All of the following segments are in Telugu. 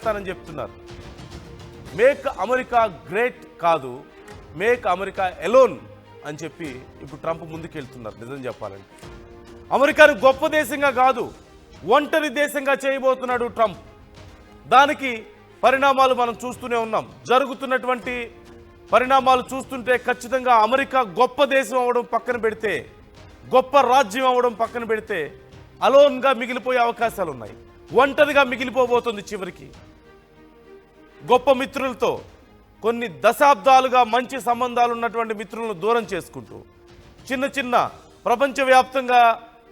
చేస్తానని చెప్తున్నారు. మేక్ అమెరికా గ్రేట్ కాదు, మేక్ అమెరికా ఎలోన్ అని చెప్పి ఇప్పుడు ట్రంప్ ముందుకెళ్తున్నారు. నిజం చెప్పాలంటే అమెరికాను గొప్ప దేశంగా కాదు, ఒంటరి దేశంగా చేయబోతున్నాడు ట్రంప్. దానికి పరిణామాలు మనం చూస్తూనే ఉన్నాం. జరుగుతున్నటువంటి పరిణామాలు చూస్తుంటే ఖచ్చితంగా అమెరికా గొప్ప దేశం అవ్వడం పక్కన పెడితే, గొప్ప రాజ్యం అవ్వడం పక్కన పెడితే అలోన్గా మిగిలిపోయే అవకాశాలు ఉన్నాయి. ఒంటరిగా మిగిలిపోబోతుంది. చివరికి గొప్ప మిత్రులతో కొన్ని దశాబ్దాలుగా మంచి సంబంధాలు ఉన్నటువంటి మిత్రులను దూరం చేసుకుంటూ, చిన్న చిన్న ప్రపంచవ్యాప్తంగా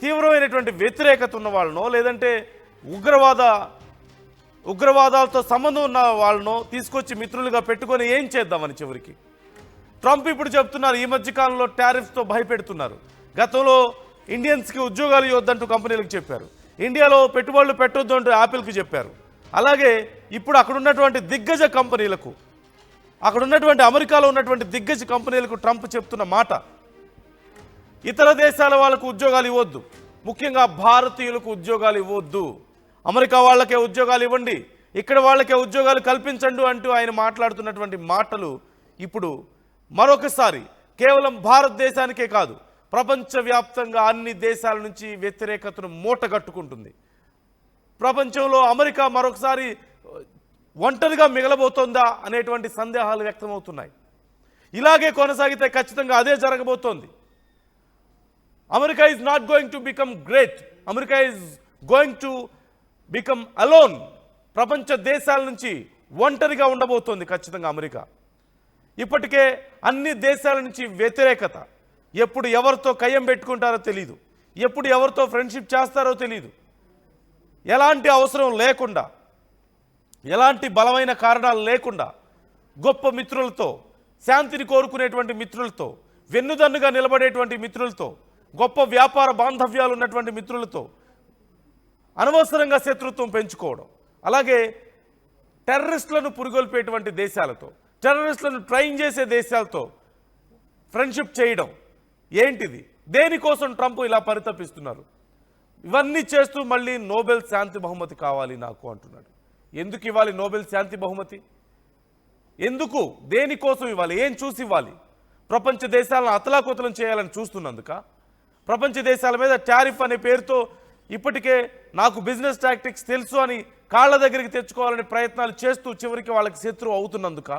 తీవ్రమైనటువంటి వ్యతిరేకత ఉన్న వాళ్ళనో లేదంటే ఉగ్రవాదాలతో సంబంధం ఉన్న వాళ్ళనో తీసుకొచ్చి మిత్రులుగా పెట్టుకొని ఏం చేద్దామని చివరికి ట్రంప్ ఇప్పుడు చెప్తున్నారు. ఈ మధ్యకాలంలో టారిఫ్స్తో భయపెడుతున్నారు. గతంలో ఇండియన్స్కి ఉద్యోగాలు ఇవ్వద్దంటూ కంపెనీలకు చెప్పారు. ఇండియాలో పెట్టుబడులు పెట్టొద్దు అంటూ యాపిల్కి చెప్పారు. అలాగే ఇప్పుడు అక్కడ ఉన్నటువంటి దిగ్గజ కంపెనీలకు, అక్కడ ఉన్నటువంటి అమెరికాలో ఉన్నటువంటి దిగ్గజ కంపెనీలకు ట్రంప్ చెప్తున్న మాట, ఇతర దేశాల వాళ్ళకు ఉద్యోగాలు ఇవ్వద్దు, ముఖ్యంగా భారతీయులకు ఉద్యోగాలు ఇవ్వద్దు, అమెరికా వాళ్ళకే ఉద్యోగాలు ఇవ్వండి, ఇక్కడ వాళ్ళకే ఉద్యోగాలు కల్పించండి అంటూ ఆయన మాట్లాడుతున్నటువంటి మాటలు ఇప్పుడు మరొకసారి కేవలం భారతదేశానికే కాదు, ప్రపంచవ్యాప్తంగా అన్ని దేశాల నుంచి వ్యతిరేకతను మూటగట్టుకుంటుంది. ప్రపంచంలో అమెరికా మరొకసారి ఒంటరిగా మిగలబోతోందా అనేటువంటి సందేహాలు వ్యక్తమవుతున్నాయి. ఇలాగే కొనసాగితే ఖచ్చితంగా అదే జరగబోతోంది. America is not going to become great, America is going to become alone. ప్రపంచ దేశాల నుంచి ఒంటరిగా ఉండబోతోంది ఖచ్చితంగా అమెరికా. ఇప్పటికే అన్ని దేశాల నుంచి వ్యతిరేకత, ఎప్పుడు ఎవరితో కయ్యం పెట్టుకుంటారో తెలియదు, ఎప్పుడు ఎవరితో ఫ్రెండ్షిప్ చేస్తారో తెలియదు, ఎలాంటి అవసరం లేకుండా, ఎలాంటి బలమైన కారణాలు లేకుండా గొప్ప మిత్రులతో, శాంతిని కోరుకునేటువంటి మిత్రులతో, వెన్నుదన్నుగా నిలబడేటువంటి మిత్రులతో, గొప్ప వ్యాపార బాంధవ్యాలు ఉన్నటువంటి మిత్రులతో అనవసరంగా శత్రుత్వం పెంచుకోవడం, అలాగే టెర్రరిస్టులను పురిగొల్పేటువంటి దేశాలతో, టెర్రరిస్టులను ట్రైన్ చేసే దేశాలతో ఫ్రెండ్షిప్ చేయడం ఏంటిది? దేనికోసం ట్రంప్ ఇలా పరితపిస్తున్నారు? ఇవన్నీ చేస్తూ మళ్ళీ నోబెల్ శాంతి బహుమతి కావాలి నాకు అంటున్నాడు. ఎందుకు ఇవ్వాలి నోబెల్ శాంతి బహుమతి? ఎందుకు, దేనికోసం ఇవ్వాలి, ఏం చూసి ఇవ్వాలి? ప్రపంచ దేశాలను అతలాకుతలం చేయాలని చూస్తున్నందుక? ప్రపంచ దేశాల మీద టారిఫ్ అనే పేరుతో ఇప్పటికే నాకు బిజినెస్ టాక్టిక్స్ తెలుసు అని కాళ్ళ దగ్గరికి తెచ్చుకోవాలని ప్రయత్నాలు చేస్తూ చివరికి వాళ్ళకి శత్రువు అవుతున్నందుక?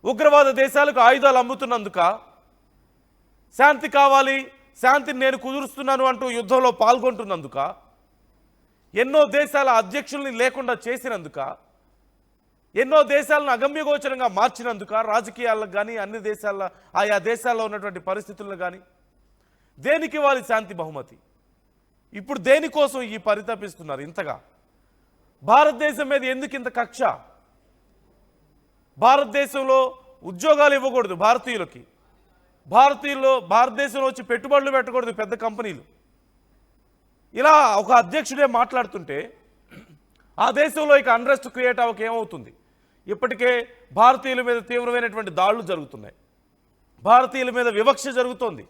ఉగ్రవాద దేశాలకు ఆయుధాలు అమ్ముతున్నందుక? శాంతి కావాలి, శాంతిని నేను కుదురుస్తున్నాను అంటూ యుద్ధంలో పాల్గొంటున్నందుక? ఎన్నో దేశాల అధ్యక్షుల్ని లేకుండా చేసినందుక? ఎన్నో దేశాలను అగమ్యగోచరంగా మార్చినందుక? రాజకీయాలకు కానీ అన్ని దేశాల ఆయా దేశాల్లో ఉన్నటువంటి పరిస్థితులను కానీ దేనికి ఇవ్వాలి శాంతి బహుమతి? ఇప్పుడు దేనికోసం ఈ పరితపిస్తున్నారు ఇంతగా? భారతదేశం మీద ఎందుకు ఇంత కక్ష? భారతదేశంలో ఉద్యోగాలు ఇవ్వకూడదు భారతీయులకి, భారతదేశంలో వచ్చి పెట్టుబడులు పెట్టకూడదు పెద్ద కంపెనీలు, ఇలా ఒక అధ్యక్షుడే మాట్లాడుతుంటే ఆ దేశంలో ఇక అన్రెస్ట్ క్రియేట్ అవ్వక ఏమవుతుంది? ఇప్పటికే భారతీయుల మీద తీవ్రమైనటువంటి దాడులు జరుగుతున్నాయి, భారతీయుల మీద వివక్ష జరుగుతోంది.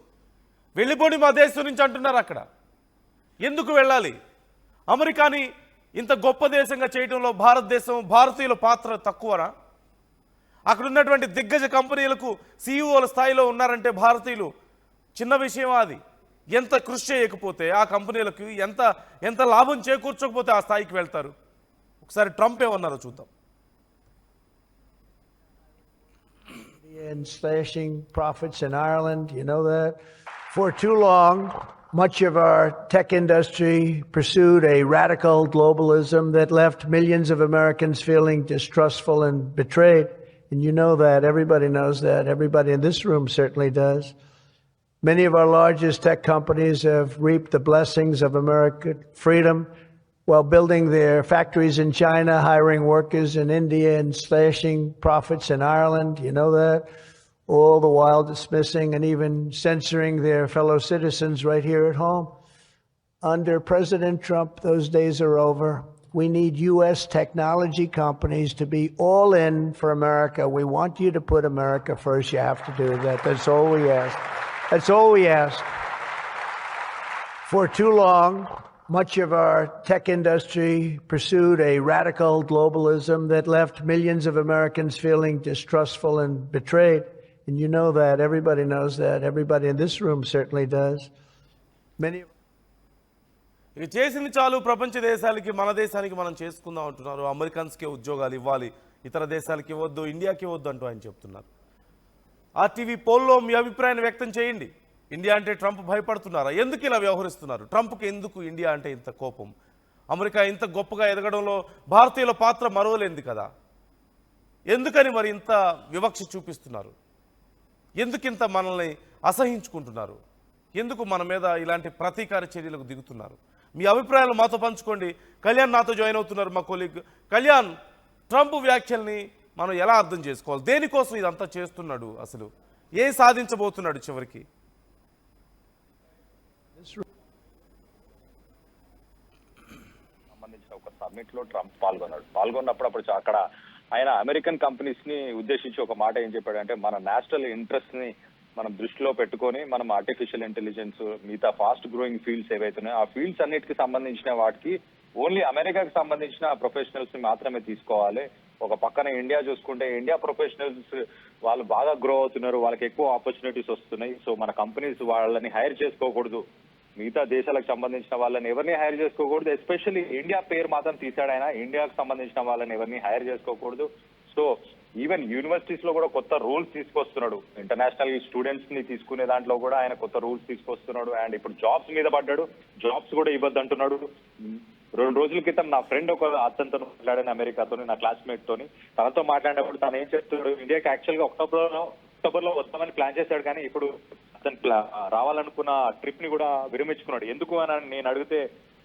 వెళ్ళిపోండి మా దేశం నుంచి అంటున్నారు. అక్కడ ఎందుకు వెళ్ళాలి? అమెరికాని ఇంత గొప్ప దేశంగా చేయడంలో భారతీయుల పాత్ర తక్కువనా? అక్కడ ఉన్నటువంటి దిగ్గజ కంపెనీలకు సీఈఓల స్థాయిలో ఉన్నారంటే భారతీయులు చిన్న విషయం. అది ఎంత కృషి చేయకపోతే ఆ కంపెనీలకు ఎంత లాభం చేకూర్చకపోతే ఆ స్థాయికి వెళ్తారు? ఒకసారి ట్రంప్ ఏమన్నారో చూద్దాం. And slashing profits in Ireland, you know that. For too long, much of our tech industry pursued a radical globalism that left millions of Americans feeling distrustful and betrayed. And you know that. Everybody knows that. Everybody in this room certainly does. Many of our largest tech companies have reaped the blessings of American freedom while building their factories in China, hiring workers in India, and slashing profits in Ireland. You know that. All the while dismissing and even censoring their fellow citizens right here at home. Under President Trump, those days are over. We need U.S. technology companies to be all in for America. We want you to put America first. You have to do that. That's all we ask. That's all we ask. For too long, much of our tech industry pursued a radical globalism that left millions of Americans feeling distrustful and betrayed. And you know that. Everybody knows that. Everybody in this room certainly does. Many. ఇక చేసింది చాలు, ప్రపంచ దేశాలకి మన దేశానికి మనం చేసుకుందాం అంటున్నారు. అమెరికన్స్కే ఉద్యోగాలు ఇవ్వాలి, ఇతర దేశాలకి ఇవ్వద్దు, ఇండియాకి ఇవ్వద్దు అంటూ ఆయన చెప్తున్నారు. RTV పోల్లో మీ అభిప్రాయాన్ని వ్యక్తం చేయండి. ఇండియా అంటే ట్రంప్ భయపడుతున్నారా? ఎందుకు ఇలా వ్యవహరిస్తున్నారు? ట్రంప్కి ఎందుకు ఇండియా అంటే ఇంత కోపం? అమెరికా ఇంత గొప్పగా ఎదగడంలో భారతీయుల పాత్ర మరవలేంది కదా? ఎందుకని మరి ఇంత వివక్ష చూపిస్తున్నారు? ఎందుకింత మనల్ని అసహించుకుంటున్నారు? ఎందుకు మన మీద ఇలాంటి ప్రతీకార చర్యలకు దిగుతున్నారు? మీ అభిప్రాయాలు మాతో పంచుకోండి. కళ్యాణ్ నాతో జాయిన్ అవుతున్నారు, మా కొలీగ్. కళ్యాణ్, ట్రంప్ వ్యాఖ్యల్ని మనం ఎలా అర్థం చేసుకోవాలి? దేనికోసం ఇదంతా చేస్తున్నాడు? అసలు ఏం సాధించబోతున్నాడు చివరికి? సంబంధించిన ఒక సమ్మిట్ లో ట్రంప్ పాల్గొన్నప్పుడు అక్కడ ఆయన అమెరికన్ కంపెనీస్ ని ఉద్దేశించి ఒక మాట ఏం చెప్పాడంటే, మన నేషనల్ ఇంట్రెస్ట్ ని మనం దృష్టిలో పెట్టుకొని మనం ఆర్టిఫిషియల్ ఇంటెలిజెన్స్ మిగతా ఫాస్ట్ గ్రోయింగ్ ఫీల్డ్స్ ఏవైతున్నాయో ఆ ఫీల్డ్స్ అన్నిటికి సంబంధించిన వాటికి ఓన్లీ అమెరికాకి సంబంధించిన ప్రొఫెషనల్స్ ని మాత్రమే తీసుకోవాలి. ఒక పక్కన ఇండియా చూసుకుంటే ఇండియా ప్రొఫెషనల్స్ వాళ్ళు బాగా గ్రో అవుతున్నారు, వాళ్ళకి ఎక్కువ ఆపర్చునిటీస్ వస్తున్నాయి. సో మన కంపెనీస్ వాళ్ళని హైర్ చేసుకోకూడదు, మిగతా దేశాలకు సంబంధించిన వాళ్ళని ఎవరిని హైర్ చేసుకోకూడదు. ఎస్పెషల్లీ ఇండియా పేరు మాత్రం తీసాడు ఆయన. ఇండియాకు సంబంధించిన వాళ్ళని ఎవరిని హైర్ చేసుకోకూడదు. సో ఈవెన్ యూనివర్సిటీస్ లో కూడా కొత్త రూల్స్ తీసుకొస్తున్నాడు. ఇంటర్నేషనల్ స్టూడెంట్స్ ని తీసుకునే దాంట్లో కూడా ఆయన కొత్త రూల్స్ తీసుకొస్తున్నాడు. అండ్ ఇప్పుడు జాబ్స్ మీద పడ్డాడు, జాబ్స్ కూడా ఇవ్వద్దు అంటున్నాడు. 2 రోజుల క్రితం నా ఫ్రెండ్ ఒక అతనితో మాట్లాడాను, అమెరికాతో, నా క్లాస్మేట్ తోని. తనతో మాట్లాడినప్పుడు తను ఏం చెప్తున్నాడు, ఇండియాకి యాక్చువల్ గా అక్టోబర్ లో వస్తామని ప్లాన్ చేశాడు, కానీ ఇప్పుడు అతను రావాలనుకున్న ట్రిప్ ని కూడా విరమించుకున్నాడు. ఎందుకు అని నేను అడిగితే,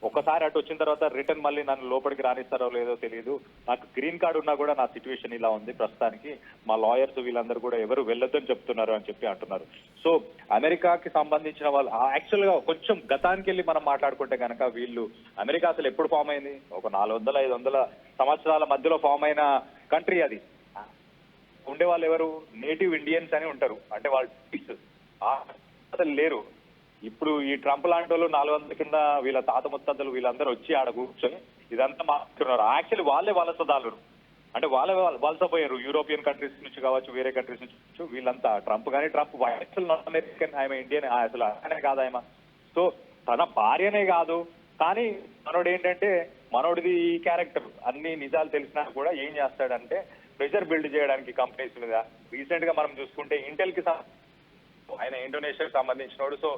ఒకసారి అటు వచ్చిన తర్వాత రిటర్న్ మళ్ళీ నన్ను లోపలికి రానిస్తారో లేదో తెలియదు, నాకు గ్రీన్ కార్డు ఉన్నా కూడా నా సిచ్యువేషన్ ఇలా ఉంది ప్రస్తుతానికి, మా లాయర్స్ వీళ్ళందరూ కూడా ఎవరు వెళ్ళొద్దని చెప్తున్నారు అని చెప్పి అంటున్నారు. సో అమెరికాకి సంబంధించిన వాళ్ళు యాక్చువల్ గా కొంచెం గతానికి వెళ్ళి మనం మాట్లాడుకుంటే కనుక, వీళ్ళు అమెరికా అసలు ఎప్పుడు ఫామ్ అయింది? ఒక 400-500 సంవత్సరాల మధ్యలో ఫామ్ అయిన కంట్రీ అది. ఉండే వాళ్ళు ఎవరు? నేటివ్ ఇండియన్స్ అని ఉంటారు, అంటే వాళ్ళు అసలు లేరు. ఇప్పుడు ఈ ట్రంప్ లాంటి వాళ్ళు 400 కింద వీళ్ళ తాత ముత్తాతలు వీళ్ళందరూ వచ్చి ఆడ కూర్చొని ఇదంతా మాట్లాడుతున్నారు. యాక్చువల్లీ వాళ్ళే వలసదారులు, అంటే వాళ్ళే వలసపోయారు. యూరోపియన్ కంట్రీస్ నుంచి కావచ్చు, వేరే కంట్రీస్ నుంచి వీళ్ళంతా. ట్రంప్ కానీ ట్రంప్ అసలు నాట్ అమెరికన్, ఆయన ఇండియన్, అసలు ఆయనే కాదు ఆయన. సో తన భార్యనే కాదు, కానీ మనోడు ఏంటంటే, మనోడిది ఈ క్యారెక్టర్. అన్ని నిజాలు తెలిసినా కూడా ఏం చేస్తాడంటే ప్రెషర్ బిల్డ్ చేయడానికి కంపెనీస్ మీద. రీసెంట్ గా మనం చూసుకుంటే ఇంటెల్ కి ఆయన ఇండోనేషియాకి సంబంధించినోడు. సో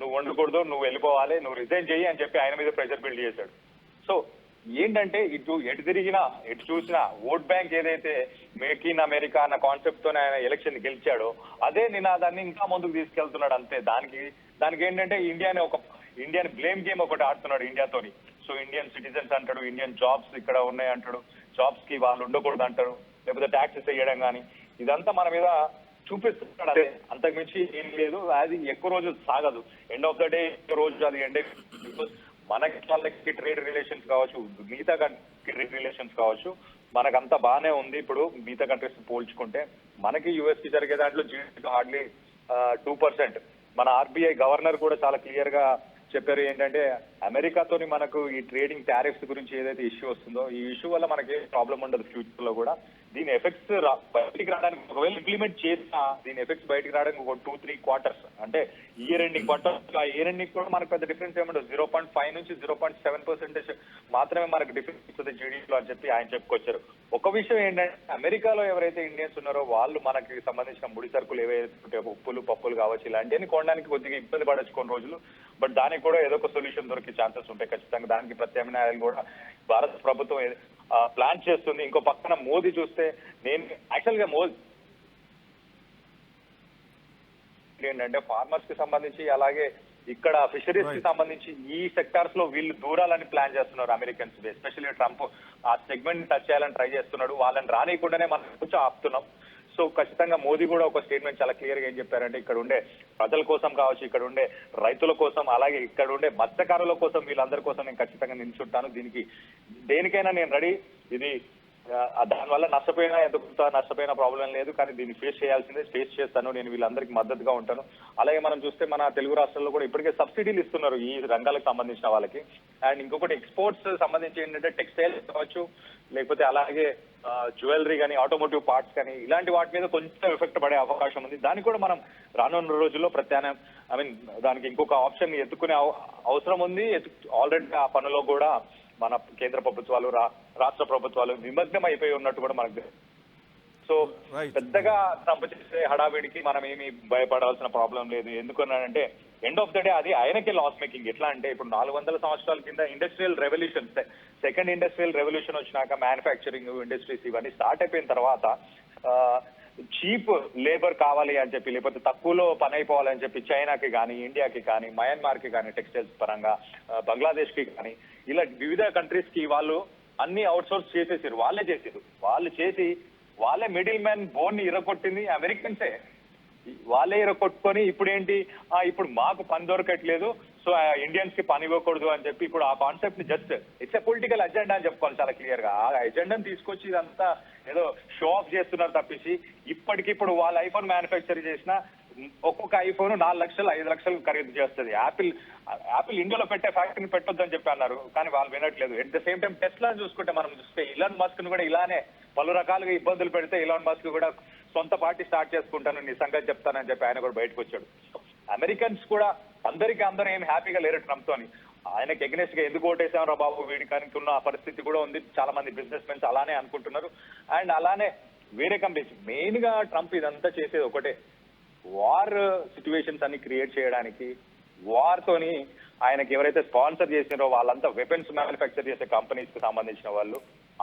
నువ్వు వండకూడదు, నువ్వు వెళ్ళిపోవాలి, నువ్వు రిజైన్ చేయి అని చెప్పి ఆయన మీద ప్రెషర్ బిల్డ్ చేశాడు. సో ఏంటంటే ఎటు తిరిగినా ఎటు చూసినా ఓట్ బ్యాంక్ ఏదైతే మేక్ ఇన్ అమెరికా అన్న కాన్సెప్ట్ తోనే ఆయన ఎలక్షన్ గెలిచాడో అదే నినాదాన్ని ఇంకా ముందుకు తీసుకెళ్తున్నాడు అంతే. దానికి ఏంటంటే ఇండియాని బ్లేమ్ గేమ్ ఒకటి ఆడుతున్నాడు ఇండియాతోని. సో ఇండియన్ సిటిజన్స్ అంటాడు, ఇండియన్ జాబ్స్ ఇక్కడ ఉన్నాయి అంటాడు, జాబ్స్ కి వాళ్ళు ఉండకూడదు అంటారు, లేకపోతే ట్యాక్సెస్ వేయడం కానీ, ఇదంతా మన మీద చూపిస్తున్నాడు. అదే, అంతకుమించి ఏం లేదు. అది ఎక్కువ రోజు సాగదు. ఎండ్ ఆఫ్ ద డే రోజు అది ఎండ్. మనకి వాళ్ళకి ట్రేడ్ రిలేషన్స్ కావచ్చు, మిగతా ట్రేడ్ రిలేషన్స్ కావచ్చు, మనకంతా బాగానే ఉంది. ఇప్పుడు మిగతా కంట్రీస్ పోల్చుకుంటే మనకి యుఎస్ కి జరిగే దాంట్లో జీడీపీ హార్డ్లీ 2%. మన ఆర్బీఐ గవర్నర్ కూడా చాలా క్లియర్ గా చెప్పారు ఏంటంటే, అమెరికాతోని మనకు ఈ ట్రేడింగ్ టారిఫ్స్ గురించి ఏదైతే ఇష్యూ వస్తుందో, ఈ ఇష్యూ వల్ల మనకి ప్రాబ్లం ఉండదు ఫ్యూచర్ లో కూడా. దీని ఎఫెక్ట్స్ బయటికి రావడానికి, ఒకవేళ ఇంప్లిమెంట్ చేసినా దీని ఎఫెక్ట్స్ బయటికి రావడానికి ఒక 2-3 క్వార్టర్స్, అంటే ఇయర్ ఎండింగ్ క్వార్టర్స్. ఆ ఇయర్ ఎండింగ్ కూడా మనకు పెద్ద డిఫరెన్స్ ఏమంటుంది, 0.5 నుంచి 0.7% మాత్రమే మనకు డిఫరెన్స్ ఇస్తుంది జీడీపీలో అని చెప్పి ఆయన చెప్పుకొచ్చారు. ఒక విషయం ఏంటంటే, అమెరికాలో ఎవరైతే ఇండియన్స్ ఉన్నారో వాళ్ళు మనకి సంబంధించిన ముడి సరుకులు ఏవైతే ఉప్పులు పప్పులు కావచ్చు ఇలాంటివన్నీ కొనడానికి కొద్దిగా ఇబ్బంది పడచ్చు కొన్ని రోజులు. బట్ దానికి కూడా ఏదో ఒక సొల్యూషన్ దొరికే ఛాన్సెస్ ఉంటాయి ఖచ్చితంగా. దానికి ప్రత్యామ్నాయాలు కూడా భారత ప్రభుత్వం ప్లాన్ చేస్తుంది. ఇంకో పక్కన మోదీ చూస్తే, నేను యాక్చువల్ గా మోదీ ఏంటంటే ఫార్మర్స్ కి సంబంధించి, అలాగే ఇక్కడ ఫిషరీస్ కి సంబంధించి ఈ సెక్టార్స్ లో వీళ్ళు దూరాలని ప్లాన్ చేస్తున్నారు అమెరికన్స్. ఎస్పెషల్లీ ట్రంప్ ఆ సెగ్మెంట్ టచ్ చేయాలని ట్రై చేస్తున్నాడు. వాళ్ళని రానియకుండానే మనం కొంచెం ఆపుతున్నాం. సో ఖచ్చితంగా మోదీ కూడా ఒక స్టేట్మెంట్ చాలా క్లియర్ గా ఏం చెప్పారంటే, ఇక్కడ ఉండే ప్రజల కోసం కావచ్చు, ఇక్కడ ఉండే రైతుల కోసం, అలాగే ఇక్కడ ఉండే మత్స్యకారుల కోసం, వీళ్ళందరి కోసం నేను ఖచ్చితంగా నిల్చుంటాను. దేనికైనా నేను రెడీ. ఇది దానివల్ల నష్టపోయిన ప్రాబ్లం లేదు, కానీ దీన్ని ఫేస్ చేస్తాను, నేను వీళ్ళందరికీ మద్దతుగా ఉంటాను. అలాగే మనం చూస్తే మన తెలుగు రాష్ట్రాల్లో కూడా ఇప్పటికే సబ్సిడీలు ఇస్తున్నారు ఈ రంగాలకు సంబంధించిన వాళ్ళకి. అండ్ ఇంకొకటి ఎక్స్పోర్ట్స్ సంబంధించి ఏంటంటే టెక్స్టైల్స్ కావచ్చు, లేకపోతే అలాగే జ్యువెలరీ కానీ, ఆటోమోటివ్ పార్ట్స్ కానీ, ఇలాంటి వాటి మీద కొంచెం ఎఫెక్ట్ పడే అవకాశం ఉంది. దానికి కూడా మనం రానున్న రోజుల్లో దానికి ఇంకొక ఆప్షన్ ఎత్తుకునే అవసరం ఉంది. ఆల్రెడీ ఆ పనిలో కూడా మన కేంద్ర ప్రభుత్వాలు, రాష్ట్ర ప్రభుత్వాలు నిమగ్నం అయిపోయి ఉన్నట్టు కూడా మనకు. సో పెద్దగా ట్రంప్ చేసే హడావిడికి మనం ఏమి భయపడాల్సిన ప్రాబ్లం లేదు. ఎందుకన్నానంటే ఎండ్ ఆఫ్ ద డే అది ఆయనకే లాస్ మేకింగ్. ఎట్లా అంటే ఇప్పుడు 400 సంవత్సరాల కింద industrial revolution, second industrial revolution వచ్చినాక మ్యానుఫ్యాక్చరింగ్ ఇండస్ట్రీస్ ఇవన్నీ స్టార్ట్ అయిపోయిన తర్వాత చీప్ లేబర్ కావాలి అని చెప్పి, లేకపోతే తక్కువలో పని అయిపోవాలని చెప్పి చైనాకి కానీ, ఇండియాకి కానీ, మయన్మార్ కి కానీ, టెక్స్టైల్స్ పరంగా బంగ్లాదేశ్ కి కానీ, ఇలా వివిధ కంట్రీస్ కి వాళ్ళు అన్ని అవుట్ సోర్స్ చేసేసారు. వాళ్ళు చేసి వాళ్ళే మిడిల్ మ్యాన్ బోన్ ని ఇరగొట్టింది అమెరికన్సే. వాళ్ళే ఇరగొట్టుకొని ఇప్పుడు ఏంటి, ఇప్పుడు మాకు పని దొరకట్లేదు, సో ఇండియన్స్ కి పని ఇవ్వకూడదు అని చెప్పి ఇప్పుడు ఆ కాన్సెప్ట్ ని just it's a political agenda అని చెప్పుకోవాలి చాలా క్లియర్ గా. ఆ ఎజెండాని తీసుకొచ్చి ఇదంతా ఏదో షో ఆఫ్ చేస్తున్నారు తప్పించి, ఇప్పటికిప్పుడు వాళ్ళ ఐఫోన్ మ్యానుఫ్యాక్చర్ చేసిన ఒక్కొక్క ఐఫోన్ 4 లక్షలు 5 లక్షలు ఖరీదు చేస్తుంది. యాపిల్ ఇండియాలో పెట్టే ఫ్యాక్టరీని పెట్టొద్దని చెప్పి అన్నారు, కానీ వాళ్ళు వినట్లేదు. At the same time Tesla చూసుకుంటే మనం చూస్తే ఇలాన్ మస్క్ ను కూడా ఇలానే పలు రకాలుగా ఇబ్బందులు పెడితే ఇలాన్ మస్క్ కూడా సొంత పార్టీ స్టార్ట్ చేసుకుంటాను, నీ సంగతి చెప్తానని చెప్పి ఆయన కూడా బయటకు వచ్చాడు. అమెరికన్స్ కూడా అందరూ ఏం హ్యాపీగా లేరు ట్రంప్ తోని. ఆయనకి ఎగ్నెస్ట్ గా ఎందుకు ఓటేసాం రా బాబు వీడికి ఉన్న పరిస్థితి కూడా ఉంది. చాలా మంది బిజినెస్ మెన్స్ అలానే అనుకుంటున్నారు. అండ్ అలానే వేరే కంపెనీస్, మెయిన్ గా ట్రంప్ ఇదంతా చేసేది ఒకటే, వార్ సిచ్యువేషన్స్ అన్ని క్రియేట్ చేయడానికి. వార్ తోని ఆయనకి ఎవరైతే స్పాన్సర్ చేసినారో వాళ్ళంతా వెపన్స్ మ్యానుఫ్యాక్చర్ చేసే కంపెనీస్ కి సంబంధించిన వాళ్ళు,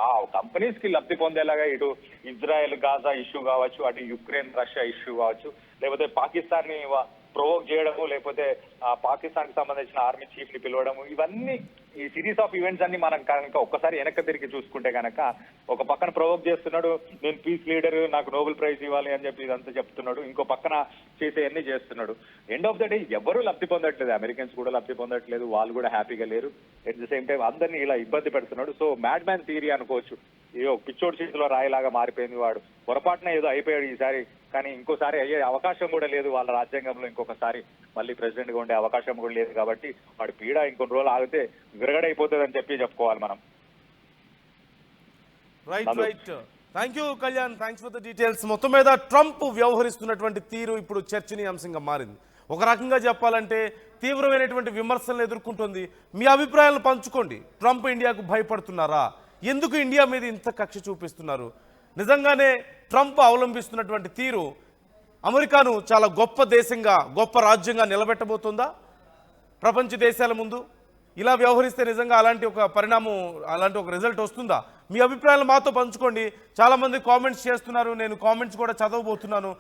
ఆ కంపెనీస్ కి లబ్ధి పొందేలాగా ఇటు ఇజ్రాయెల్ గాజా ఇష్యూ కావచ్చు, అటు యుక్రెయిన్ రష్యా ఇష్యూ కావచ్చు, లేకపోతే పాకిస్తాన్ ని ప్రొవోక్ చేయడము, లేకపోతే పాకిస్తాన్ కి సంబంధించిన ఆర్మీ చీఫ్ ని పిలవడము, ఇవన్నీ ఈ సిరీస్ ఆఫ్ ఈవెంట్స్ అన్ని మనం కనుక ఒక్కసారి వెనక్కి తిరిగి చూసుకుంటే కనుక, ఒక పక్కన ప్రొవోక్ చేస్తున్నాడు, నేను పీస్ లీడర్, నాకు నోబెల్ ప్రైజ్ ఇవ్వాలి అని చెప్పి ఇదంతా చెప్తున్నాడు, ఇంకో పక్కన చేసేవన్నీ చేస్తున్నాడు. ఎండ్ ఆఫ్ ద డే ఎవరు లబ్ధి పొందట్లేదు, అమెరికన్స్ కూడా లబ్ధి పొందట్లేదు, వాళ్ళు కూడా హ్యాపీగా లేరు. ఎట్ ద సేమ్ టైం అందరినీ ఇలా ఇబ్బంది పెడుతున్నాడు. సో మ్యాడ్ మ్యాన్ థియరీ అనుకోవచ్చు, ఏదో పిచ్చోడి చేతిలో రాయిలాగా మారిపోయింది. వాడు పొరపాటున ఏదో అయిపోయాడు ఈసారి, కానీ ఇంకోసారి అయ్యే అవకాశం కూడా లేదు. వాళ్ళ రాజ్యాంగంలో ఇంకొకసారి మళ్ళీ ప్రెసిడెంట్ గా ఉండే అవకాశం కూడా లేదు. కాబట్టి వాడి పీడ ఇంకొన్ని రోజులు ఆగితే విరగడైపోతుంది అని చెప్పి చెప్పుకోవాలి మనం. Right. Thank you Kalyan, thanks for the details. మొత్తం మీద ట్రంప్ వ్యవహరిస్తున్నటువంటి తీరు ఇప్పుడు చర్చనీయాంశంగా మారింది. ఒక రకంగా చెప్పాలంటే తీవ్రమైనటువంటి విమర్శలను ఎదుర్కొంటుంది. మీ అభిప్రాయాలను పంచుకోండి. ట్రంప్ ఇండియాకు భయపడుతున్నారా? ఎందుకు ఇండియా మీద ఇంత కక్ష చూపిస్తున్నారు? నిజంగానే ట్రంప్ అవలంబిస్తున్నటువంటి తీరు అమెరికాను చాలా గొప్ప దేశంగా, గొప్ప రాజ్యంగా నిలబెట్టబోతుందా ప్రపంచ దేశాల ముందు? ఇలా వ్యవహరిస్తే నిజంగా అలాంటి ఒక పరిణామం, అలాంటి ఒక రిజల్ట్ వస్తుందా? మీ అభిప్రాయాలు మాతో పంచుకోండి. చాలామంది కామెంట్స్ చేస్తున్నారు, నేను కామెంట్స్ కూడా చదవబోతున్నాను.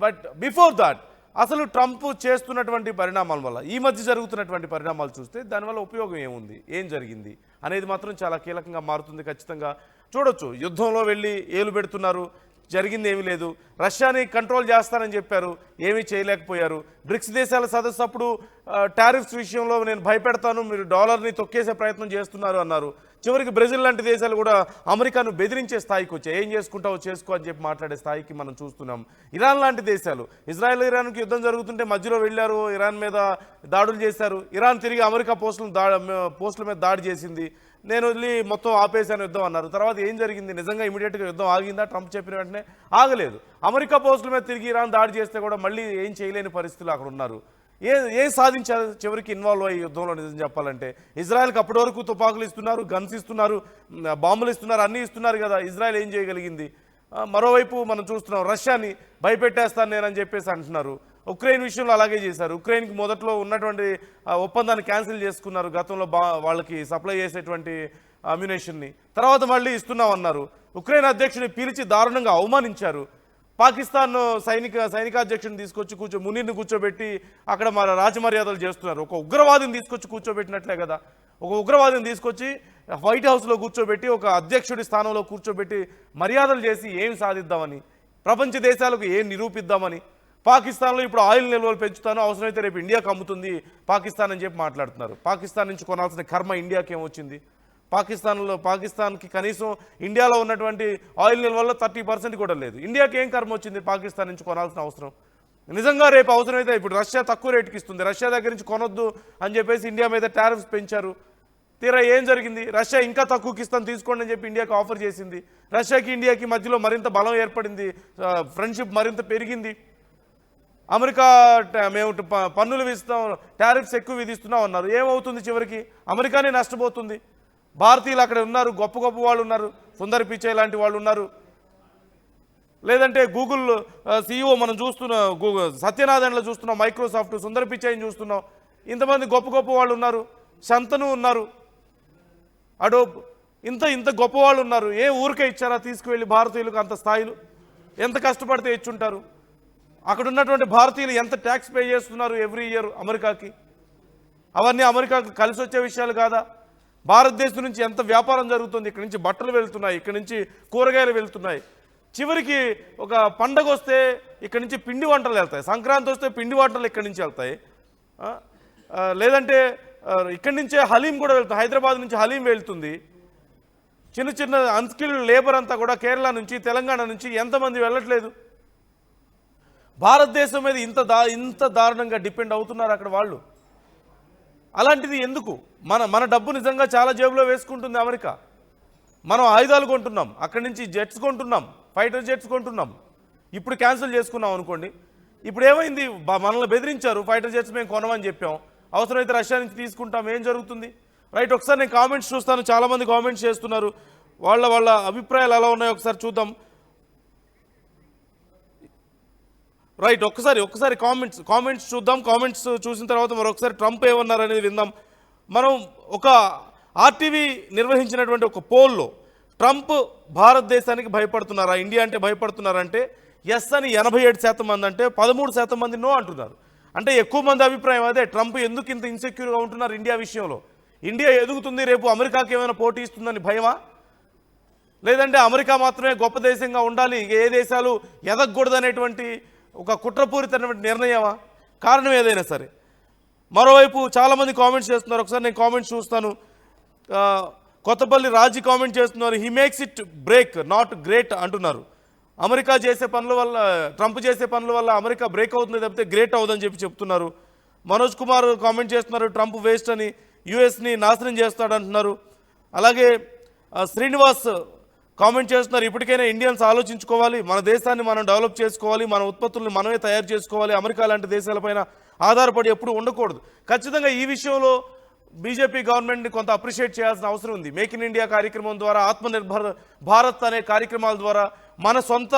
బట్ బిఫోర్ దాట్, అసలు ట్రంప్ చేస్తున్నటువంటి పరిణామాల వల్ల, ఈ మధ్య జరుగుతున్నటువంటి పరిణామాలు చూస్తే దానివల్ల ఉపయోగం ఏముంది, ఏం జరిగింది అనేది మాత్రం చాలా కీలకంగా మారుతుంది. ఖచ్చితంగా చూడొచ్చు. యుద్ధంలో వెళ్ళి ఏలు పెడుతున్నారు, జరిగింది ఏమీ లేదు. రష్యాని కంట్రోల్ చేస్తానని చెప్పారు, ఏమీ చేయలేకపోయారు. బ్రిక్స్ దేశాల సదస్సు అప్పుడు టారిఫ్స్ విషయంలో నేను భయపెడతాను, మీరు డాలర్ని తొక్కేసే ప్రయత్నం చేస్తున్నారు అన్నారు. చివరికి బ్రెజిల్ లాంటి దేశాలు కూడా అమెరికాను బెదిరించే స్థాయికి వచ్చాయి. ఏం చేసుకుంటావో చేసుకో అని చెప్పి మాట్లాడే స్థాయికి మనం చూస్తున్నాం. ఇరాన్ లాంటి దేశాలు, ఇజ్రాయెల్ ఇరాన్కి యుద్ధం జరుగుతుంటే మధ్యలో వెళ్ళారు, ఇరాన్ మీద దాడులు చేశారు. ఇరాన్ తిరిగి అమెరికా పోస్టుల మీద దాడి చేసింది. నేను వెళ్ళి మొత్తం ఆపేశాను యుద్ధం అన్నారు. తర్వాత ఏం జరిగింది? నిజంగా ఇమీడియట్గా యుద్ధం ఆగిందా? ట్రంప్ చెప్పిన వెంటనే ఆగలేదు. అమెరికా పోస్టుల మీద తిరిగి ఇరాన్ దాడి చేస్తే కూడా మళ్ళీ ఏం చేయలేని పరిస్థితులు అక్కడ ఉన్నారు. ఏం సాధించారు చివరికి ఇన్వాల్వ్ అయ్యి యుద్ధంలో? నిజం చెప్పాలంటే ఇజ్రాయెల్కి అప్పటి వరకు తుపాకులు ఇస్తున్నారు, గన్స్ ఇస్తున్నారు, బాంబులు ఇస్తున్నారు, అన్నీ ఇస్తున్నారు కదా. ఇజ్రాయెల్ ఏం చేయగలిగింది? మరోవైపు మనం చూస్తున్నాం, రష్యాని భయపెట్టేస్తాను నేనని చెప్పేసి అంటున్నారు. ఉక్రెయిన్ విషయంలో అలాగే చేశారు. ఉక్రెయిన్కి మొదట్లో ఉన్నటువంటి ఒప్పందాన్ని క్యాన్సిల్ చేసుకున్నారు, గతంలో వాళ్ళకి సప్లై చేసేటువంటి అమ్యునేషన్ని. తర్వాత మళ్ళీ ఇస్తున్నామన్నారు. ఉక్రెయిన్ అధ్యక్షుని పిలిచి దారుణంగా అవమానించారు. పాకిస్తాన్ సైనికాధ్యక్షుని తీసుకొచ్చి మునీర్ని కూర్చోబెట్టి అక్కడ మన రాజమర్యాదలు చేస్తున్నారు. ఒక ఉగ్రవాదిని తీసుకొచ్చి కూర్చోబెట్టినట్లే కదా. ఒక ఉగ్రవాదిని తీసుకొచ్చి వైట్ హౌస్లో కూర్చోబెట్టి, ఒక అధ్యక్షుడి స్థానంలో కూర్చోబెట్టి మర్యాదలు చేసి ఏం సాధిద్దామని, ప్రపంచ దేశాలకు ఏం నిరూపిద్దామని. పాకిస్తాన్లో ఇప్పుడు ఆయిల్ నిల్వలు పెంచుతాను, అవసరమైతే రేపు ఇండియాకు అమ్ముతుంది పాకిస్తాన్ అని చెప్పి మాట్లాడుతున్నారు. పాకిస్తాన్ నుంచి కొనాల్సిన కర్మ ఇండియాకి ఏమొచ్చింది? పాకిస్తాన్కి కనీసం ఇండియాలో ఉన్నటువంటి ఆయిల్ నిల్వల్లో 30% కూడా లేదు. ఇండియాకి ఏం కర్మ వచ్చింది పాకిస్తాన్ నుంచి కొనాల్సిన అవసరం? నిజంగా రేపు అవసరమైతే ఇప్పుడు రష్యా తక్కువ రేటుకి ఇస్తుంది, రష్యా దగ్గర నుంచి కొనొద్దు అని చెప్పేసి ఇండియా మీద టారిఫ్స్ పెంచారు. తీరా ఏం జరిగింది? రష్యా ఇంకా తక్కువకి ఇస్తాను తీసుకోండి అని చెప్పి ఇండియాకి ఆఫర్ చేసింది. రష్యాకి ఇండియాకి మధ్యలో మరింత బలం ఏర్పడింది, ఫ్రెండ్షిప్ మరింత పెరిగింది. అమెరికా మేము పన్నులు విస్తాం, టారిఫ్స్ ఎక్కువ విధిస్తున్నాం అన్నారు. ఏమవుతుంది? చివరికి అమెరికానే నష్టపోతుంది. భారతీయులు అక్కడ ఉన్నారు, గొప్ప గొప్ప వాళ్ళు ఉన్నారు, సుందర్ పిచాయ్ లాంటి వాళ్ళు ఉన్నారు. లేదంటే గూగుల్ CEO మనం చూస్తున్నాం, సత్యనారాయణలో చూస్తున్నాం, మైక్రోసాఫ్ట్ సుందర్ పిచాయ్ని చూస్తున్నాం. ఇంతమంది గొప్ప గొప్ప వాళ్ళు ఉన్నారు, శంతను ఉన్నారు, అడోబ్, ఇంత గొప్ప వాళ్ళు ఉన్నారు. ఏ ఊరికే ఇచ్చారా తీసుకువెళ్ళి భారతీయులకు అంత స్థాయిలు? ఎంత కష్టపడితే ఇచ్చుంటారు? అక్కడ ఉన్నటువంటి భారతీయులు ఎంత ట్యాక్స్ పే చేస్తున్నారు ఎవ్రీ ఇయర్ అమెరికాకి? అవన్నీ అమెరికాకి కలిసి వచ్చే విషయాలు కాదా? భారతదేశం నుంచి ఎంత వ్యాపారం జరుగుతుంది, ఇక్కడి నుంచి బట్టలు వెళ్తున్నాయి, ఇక్కడి నుంచి కూరగాయలు వెళ్తున్నాయి. చివరికి ఒక పండగ వస్తే ఇక్కడి నుంచి పిండి వంటలు వెళ్తాయి, సంక్రాంతి వస్తే పిండి వంటలు ఇక్కడి నుంచి వెళ్తాయి. లేదంటే ఇక్కడి నుంచే హలీం కూడా వెళ్తుంది, హైదరాబాద్ నుంచి హలీం వెళ్తుంది. చిన్న అన్స్కిల్డ్ లేబర్ అంతా కూడా కేరళ నుంచి, తెలంగాణ నుంచి ఎంతమంది వెళ్ళట్లేదు? భారతదేశం మీద ఇంత దారుణంగా డిపెండ్ అవుతున్నారు అక్కడ వాళ్ళు. అలాంటిది ఎందుకు? మన డబ్బు నిజంగా చాలా జేబులో వేసుకుంటుంది అమెరికా. మనం ఆయుధాలు కొంటున్నాం, అక్కడి నుంచి జెట్స్ కొంటున్నాం, ఫైటర్ జెట్స్ కొంటున్నాం. ఇప్పుడు క్యాన్సిల్ చేసుకున్నాం అనుకోండి. ఇప్పుడు ఏమైంది? మనల్ని బెదిరించారు, ఫైటర్ జెట్స్ మేము కొనమని చెప్పాం, అవసరమైతే రష్యా నుంచి తీసుకుంటాం. ఏం జరుగుతుంది? రైట్, ఒకసారి నేను కామెంట్స్ చూస్తాను. చాలామంది కామెంట్స్ చేస్తున్నారు, వాళ్ళ అభిప్రాయాలు ఎలా ఉన్నాయో ఒకసారి చూద్దాం. రైట్, ఒక్కసారి కామెంట్స్ చూద్దాం. కామెంట్స్ చూసిన తర్వాత మరొకసారి ట్రంప్ ఏమన్నారు అనేది విందాం. మనం ఒక ఆర్టీవీ నిర్వహించినటువంటి ఒక పోల్లో ట్రంప్ భారతదేశానికి భయపడుతున్నారా, ఇండియా అంటే భయపడుతున్నారంటే ఎస్ అని 87% మంది అంటే 13% మంది నో అంటున్నారు. అంటే ఎక్కువ మంది అభిప్రాయం అదే, ట్రంప్ ఎందుకు ఇంత ఇన్సెక్యూర్గా ఉంటున్నారు ఇండియా విషయంలో? ఇండియా ఎదుగుతుంది, రేపు అమెరికాకి ఏమైనా పోటీ ఇస్తుందని భయమా? లేదంటే అమెరికా మాత్రమే గొప్ప దేశంగా ఉండాలి, ఏ దేశాలు ఎదగకూడదనేటువంటి ఒక కుట్రపూరితమైనటువంటి నిర్ణయమా? కారణం ఏదైనా సరే. మరోవైపు చాలామంది కామెంట్స్ చేస్తున్నారు, ఒకసారి నేను కామెంట్స్ చూస్తాను. కొత్తపల్లి రాజీ కామెంట్ చేస్తున్నారు, he makes it break not great అంటున్నారు. అమెరికా చేసే పనుల వల్ల, ట్రంప్ చేసే పనుల వల్ల అమెరికా బ్రేక్ అవుతుంది తప్పితే గ్రేట్ అవుతుందని చెప్తున్నారు. మనోజ్ కుమార్ కామెంట్ చేస్తున్నారు, ట్రంప్ వేస్ట్ అని, యుఎస్ని నాశనం చేస్తాడంటున్నారు. అలాగే శ్రీనివాస్ కామెంట్ చేస్తున్నారు, ఇప్పటికైనా ఇండియన్స్ ఆలోచించుకోవాలి, మన దేశాన్ని మనం డెవలప్ చేసుకోవాలి, మన ఉత్పత్తులను మనమే తయారు చేసుకోవాలి, అమెరికా లాంటి దేశాలపైన ఆధారపడి ఎప్పుడు ఉండకూడదు. ఖచ్చితంగా ఈ విషయంలో బీజేపీ గవర్నమెంట్ని కొంత అప్రిషియేట్ చేయాల్సిన అవసరం ఉంది. మేక్ ఇన్ ఇండియా కార్యక్రమం ద్వారా, ఆత్మనిర్భర్ భారత్ అనే కార్యక్రమాల ద్వారా మన సొంత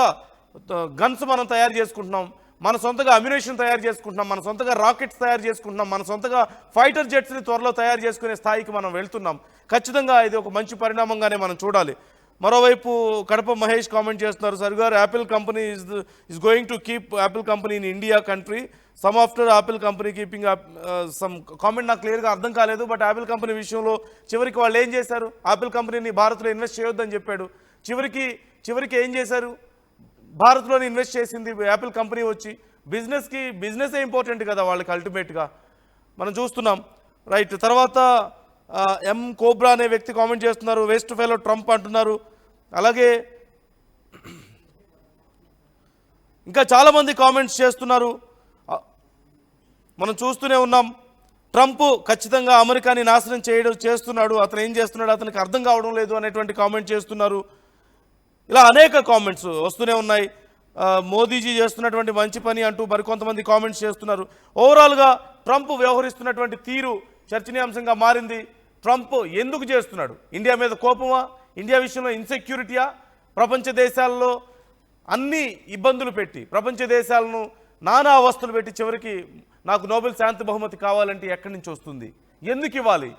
గన్స్ మనం తయారు చేసుకుంటున్నాం, మన సొంతగా అమ్యునేషన్ తయారు చేసుకుంటున్నాం, మన సొంతగా రాకెట్స్ తయారు చేసుకుంటున్నాం, మన సొంతగా ఫైటర్ జెట్స్ని త్వరలో తయారు చేసుకునే స్థాయికి మనం వెళ్తున్నాం. ఖచ్చితంగా ఇది ఒక మంచి పరిణామంగానే మనం చూడాలి. మరోవైపు కడప మహేష్ కామెంట్ చేస్తున్నారు, సర్ గారు Apple company is going to keep Apple company in India country, some after Apple company keeping some comment నాకు క్లియర్గా అర్థం కాలేదు. బట్ యాపిల్ కంపెనీ విషయంలో చివరికి వాళ్ళు ఏం చేశారు? యాపిల్ కంపెనీని భారత్లో ఇన్వెస్ట్ చేయొద్దని చెప్పాడు. చివరికి ఏం చేశారు? భారత్లోనే ఇన్వెస్ట్ చేసింది యాపిల్ కంపెనీ వచ్చి. బిజినెసే ఇంపార్టెంట్ కదా వాళ్ళకి అల్టిమేట్గా, మనం చూస్తున్నాం. రైట్, తర్వాత ఎం కోబ్రా అనే వ్యక్తి కామెంట్ చేస్తున్నారు, వేస్ట్ ఫెలో ట్రంప్ అంటున్నారు. అలాగే ఇంకా చాలామంది కామెంట్స్ చేస్తున్నారు, మనం చూస్తూనే ఉన్నాం. ట్రంప్ ఖచ్చితంగా అమెరికాని నాశనం చేస్తున్నాడు, అతను ఏం చేస్తున్నాడు అతనికి అర్థం కావడం లేదు అనేటువంటి కామెంట్ చేస్తున్నారు. ఇలా అనేక కామెంట్స్ వస్తూనే ఉన్నాయి. మోదీజీ చేస్తున్నటువంటి మంచి పని అంటూ మరికొంతమంది కామెంట్స్ చేస్తున్నారు. ఓవరాల్గా ట్రంప్ వ్యవహరిస్తున్నటువంటి తీరు చర్చనీయాంశంగా మారింది. ట్రంప్ ఎందుకు చేస్తున్నాడు? ఇండియా మీద కోపమా? ఇండియా విషయంలో ఇన్సెక్యూరిటీయా? ప్రపంచ దేశాల్లో అన్ని ఇబ్బందులు పెట్టి, ప్రపంచ దేశాలను నానా అవస్థలు పెట్టి చివరికి నాకు నోబెల్ శాంతి బహుమతి కావాలంటే ఎక్కడి నుంచి వస్తుంది? ఎందుకు ఇవ్వాలి?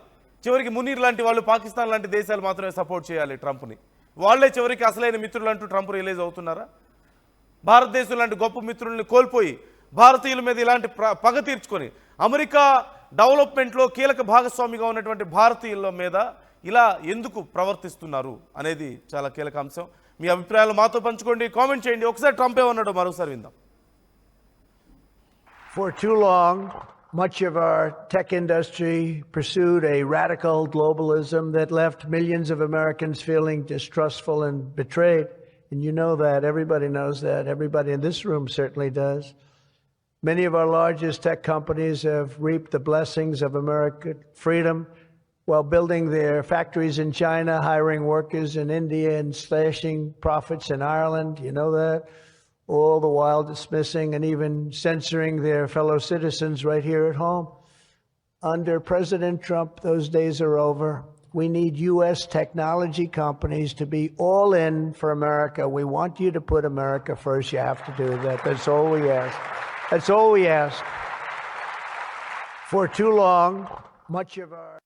చివరికి మునీర్ లాంటి వాళ్ళు, పాకిస్తాన్ లాంటి దేశాలు మాత్రమే సపోర్ట్ చేయాలి ట్రంప్ని. వాళ్లే చివరికి అసలైన మిత్రులు అంటూ ట్రంప్ రిలీజ్ అవుతున్నారా? భారతదేశం లాంటి గొప్ప మిత్రుల్ని కోల్పోయి భారతీయుల మీద ఇలాంటి పగ తీర్చుకొని అమెరికా డెవలప్మెంట్లో కీలక భాగస్వామిగా ఉన్నటువంటి భారతీయుల మీద ఇలా ఎందుకు ప్రవర్తిస్తున్నారు అనేది చాలా కీలక అంశం. మీ అభిప్రాయాలు మాతో పంచుకోండి, కామెంట్ చేయండి. ఒకసారి ట్రంప్ ఏమన్నాడో మరోసారి విందాం. For too long, much of our tech industry pursued a radical globalism that left millions of Americans feeling distrustful and betrayed. And you know that. Everybody knows that. Everybody in this room certainly does. Many of our largest tech companies have reaped the blessings of American freedom while building their factories in China, hiring workers in India, and slashing profits in Ireland. You know that. All the while dismissing and even censoring their fellow citizens right here at home. Under President Trump, those days are over. We need U.S. technology companies to be all in for America. We want you to put America first. You have to do that. That's all we ask. That's all we ask. For too long, much of our